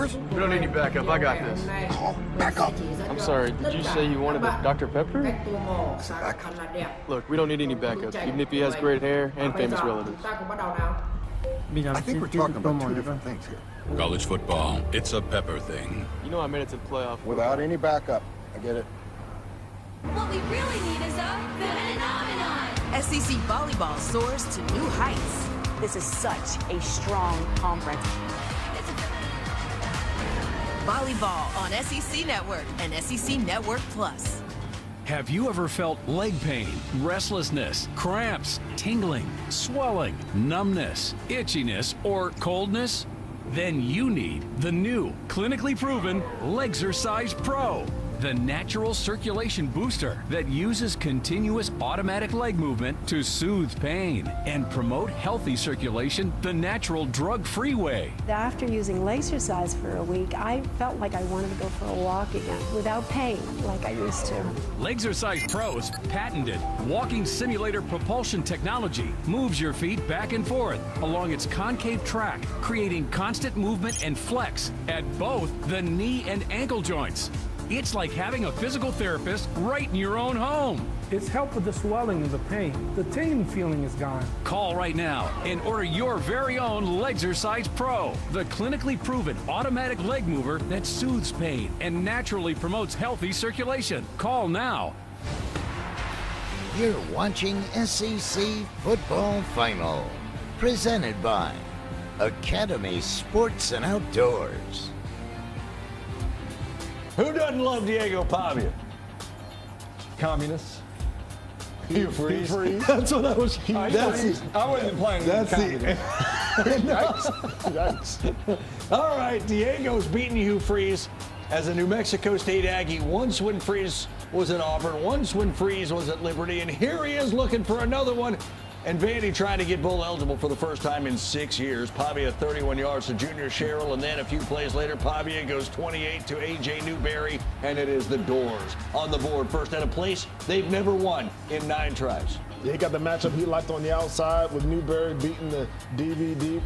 We don't need any backup. I got this. Call backup. I'm sorry, did you say you wanted a Dr. Pepper? Look, we don't need any backup, even if he has great hair and famous relatives. I think we're talking about two different things here. College football, it's a Pepper thing. You know I made it to the playoff. Without any backup. I get it. What we really need is a phenomenon. SEC volleyball soars to new heights. This is such a strong conference. Volleyball on SEC Network and SEC Network Plus. Have you ever felt leg pain, restlessness, cramps, tingling, swelling, numbness, itchiness, or coldness? Then you need the new, clinically proven Legzercise Pro, the natural circulation booster that uses continuous automatic leg movement to soothe pain and promote healthy circulation the natural drug-free way. After using Legzercise for a week, I felt like I wanted to go for a walk again without pain like I used to. Legzercise Pro's patented walking simulator propulsion technology moves your feet back and forth along its concave track, creating constant movement and flex at both the knee and ankle joints. It's like having a physical therapist right in your own home. It's helped with the swelling and the pain. The tingling feeling is gone. Call right now and order your very own Legzercise Pro, the clinically proven automatic leg mover that soothes pain and naturally promotes healthy circulation. Call now. You're watching SEC Football Final, presented by Academy Sports and Outdoors. Who doesn't love Diego Pavia? Communists. Hugh Freeze. That's what I was. I wasn't playing. That's it. All right, Diego's beaten Hugh Freeze as a New Mexico State Aggie. Once when Freeze was at Auburn, once when Freeze was at Liberty, and here he is looking for another one. And Vandy trying to get bowl eligible for the first time in 6 years. Pavia 31 yards to Junior Sherrill, and then a few plays later, Pavia goes 28 to A.J. Newberry, and it is the Doors on the board. First at a place they've never won in 9 tries. Yeah, he got the matchup he liked on the outside with Newberry beating the DVD.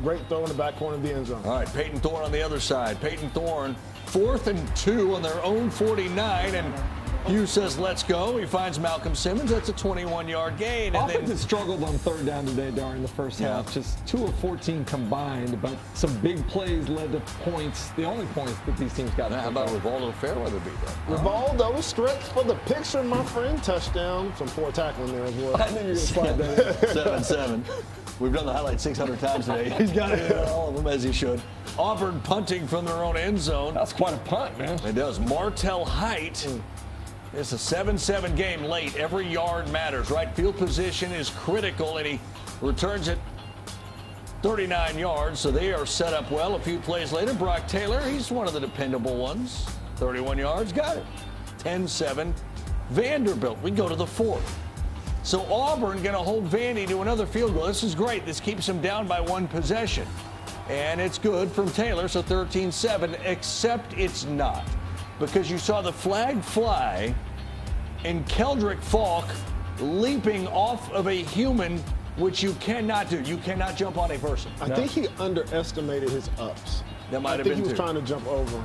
Great throw in the back corner of the end zone. All right, Peyton Thorne on the other side. Peyton Thorne, 4th and 2 on their own 49, and Hugh says, let's go. He finds Malcolm Simmons. That's a 21-yard gain. And Offense has struggled on third down today during the first half. Just 2 of 14 combined, but some big plays led to points. The only points that these teams got. How about Rivaldo Fairweather beat that? Rivaldo stretched for the picture, my friend. Touchdown. Some poor tackling there as well. I knew you were going to slide that. 7-7. We've done the highlight 600 times today. He's got to hit all of them as he should. Auburn punting from their own end zone. That's quite a punt, man. It does. Martell Height. It's a 7-7 game late. Every yard matters, right? Field position is critical, and he returns it 39 yards, so they are set up well. A few plays later, Brock Taylor, he's one of the dependable ones. 31 yards, got it. 10-7. Vanderbilt, we go to the 4th. So Auburn going to hold Vandy to another field goal. This is great. This keeps them down by 1 possession. And it's good from Taylor, so 13-7, except it's not. Because you saw the flag fly and Keldrick Falk leaping off of a human, which you cannot do. You cannot jump on a person. I think he underestimated his ups. That might have been he was trying to jump over.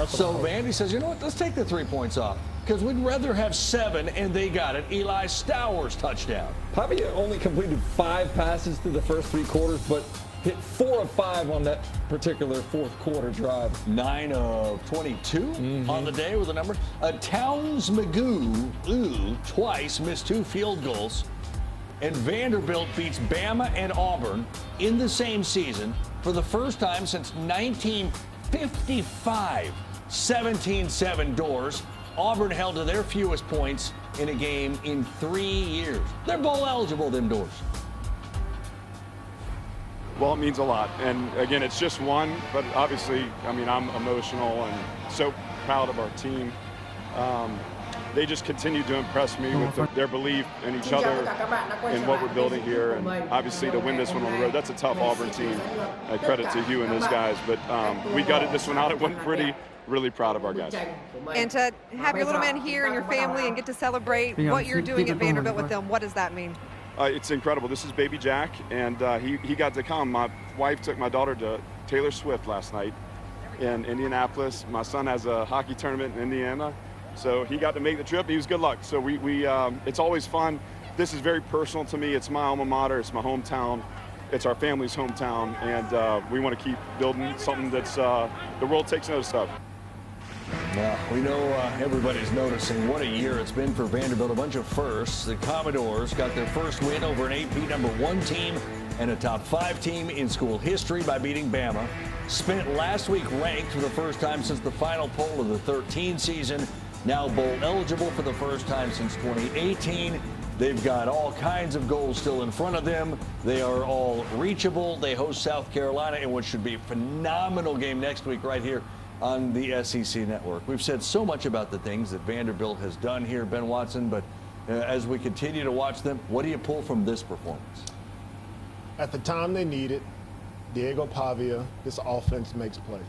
So Vandy says, you know what, let's take the 3 points off. Because we'd rather have 7, and they got it. Eli Stowers touchdown. Pavia only completed 5 passes through the first 3 quarters, but hit 4 of 5 on that particular 4th quarter drive. 9 of 22 on the day with a number. Towns Magoo, twice missed 2 field goals. And Vanderbilt beats Bama and Auburn in the same season for the first time since 1955. 17-7 Doors. Auburn held to their fewest points in a game in 3 years. They're bowl eligible, them Doors. Well, it means a lot. And again, it's just one, but obviously, I mean, I'm emotional and so proud of our team. They just continue to impress me with their belief in each other and what we're building here. And obviously to win this one on the road, that's a tough Auburn team. Credit to Hugh and his guys, but we gutted this one out. It went pretty. Really proud of our guys. And to have your little man here and your family and get to celebrate what you're doing at Vanderbilt with them, what does that mean? It's incredible. This is baby Jack, and he got to come. My wife took my daughter to Taylor Swift last night, in Indianapolis. My son has a hockey tournament in Indiana, so he got to make the trip. He was good luck. So it's always fun. This is very personal to me. It's my alma mater. It's my hometown. It's our family's hometown, and we want to keep building something that's the world takes notice of. Now, we know everybody's noticing what a year it's been for Vanderbilt. A bunch of firsts. The Commodores got their first win over an AP #1 team and a top 5 team in school history by beating Bama. Spent last week ranked for the first time since the final poll of the 13 season. Now bowl eligible for the first time since 2018. They've got all kinds of goals still in front of them. They are all reachable. They host South Carolina in what should be a phenomenal game next week right here on the SEC Network. We've said so much about the things that Vanderbilt has done here, Ben Watson, but as we continue to watch them, what do you pull from this performance? At the time they need it, Diego Pavia, this offense makes plays.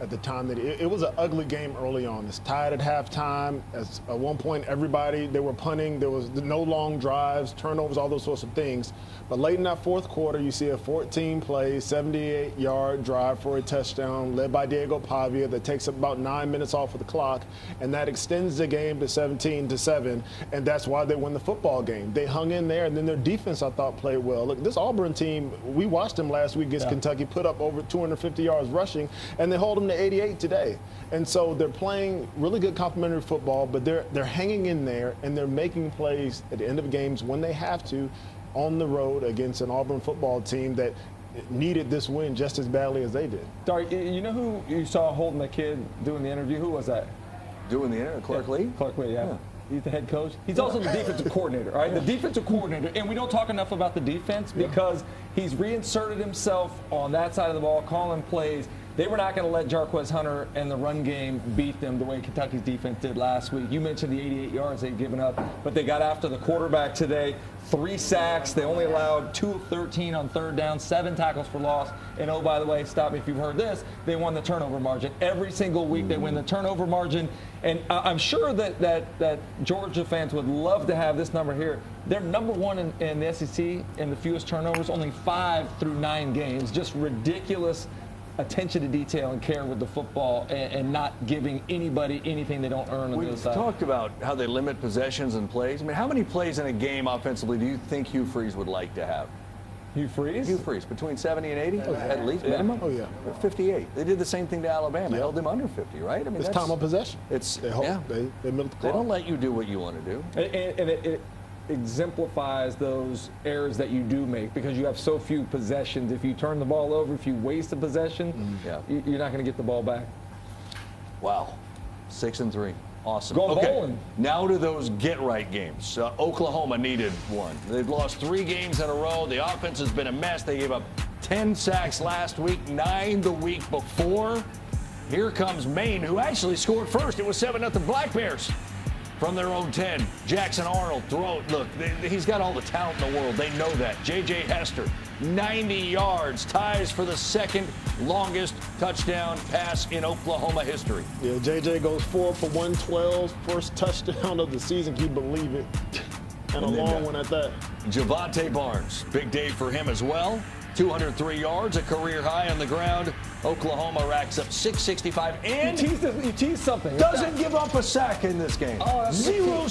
At the time that it was an ugly game early on. It's tied at halftime. At one point, they were punting. There was no long drives, turnovers, all those sorts of things. But late in that fourth quarter, you see a 14-play, 78-yard drive for a touchdown led by Diego Pavia that takes about 9 minutes off of the clock, and that extends the game to 17-7, and that's why they win the football game. They hung in there, and then their defense, I thought, played well. Look, this Auburn team, we watched them last week against Kentucky, put up over 250 yards rushing, and they hold them to 88 today. And so they're playing really good complementary football, but they're hanging in there, and they're making plays at the end of games when they have to on the road against an Auburn football team that needed this win just as badly as they did. Dari, you know who you saw holding the kid doing the interview? Who was that? Doing the interview? Clark Lee? Clark Lee, yeah. He's the head coach. He's also the defensive coordinator, right? The defensive coordinator. And we don't talk enough about the defense because he's reinserted himself on that side of the ball, calling plays. They were not going to let Jarquez Hunter and the run game beat them the way Kentucky's defense did last week. You mentioned the 88 yards they'd given up, but they got after the quarterback today. 3 sacks. They only allowed 2 of 13 on third down, 7 tackles for loss. And oh, by the way, stop me if you've heard this, they won the turnover margin. Every single week they win the turnover margin. And I'm sure that Georgia fans would love to have this number here. They're #1 in the SEC in the fewest turnovers, only 5 through 9 games. Just ridiculous attention to detail and care with the football and not giving anybody anything they don't earn on the other side. We've talked about how they limit possessions and plays. I mean, how many plays in a game offensively do you think Hugh Freeze would like to have? Hugh Freeze? Hugh Freeze, between 70 and 80 at least minimum? Oh, yeah. 58. They did the same thing to Alabama. Held them under 50, right? I mean, it's time of possession. They milk the clock. They don't let you do what you want to do. And it exemplifies those errors that you do make because you have so few possessions. If you turn the ball over, if you waste a possession, you're not going to get the ball back. Wow. 6-3. Awesome. Go bowling. Now to those get-right games. Oklahoma needed one. They've lost 3 games in a row. The offense has been a mess. They gave up 10 sacks last week, 9 the week before. Here comes Maine, who actually scored first. It was 7-0 Black Bears. From their own 10, Jackson Arnold look, he's got all the talent in the world. They know that. J.J. Hester, 90 yards, ties for the second longest touchdown pass in Oklahoma history. Yeah, J.J. goes 4 for 112, first touchdown of the season. Can you believe it? And a long one at that. Javonte Barnes, big day for him as well. 203 yards, a career high on the ground. Oklahoma racks up 665 and you teased something. Doesn't give up a sack in this game. 0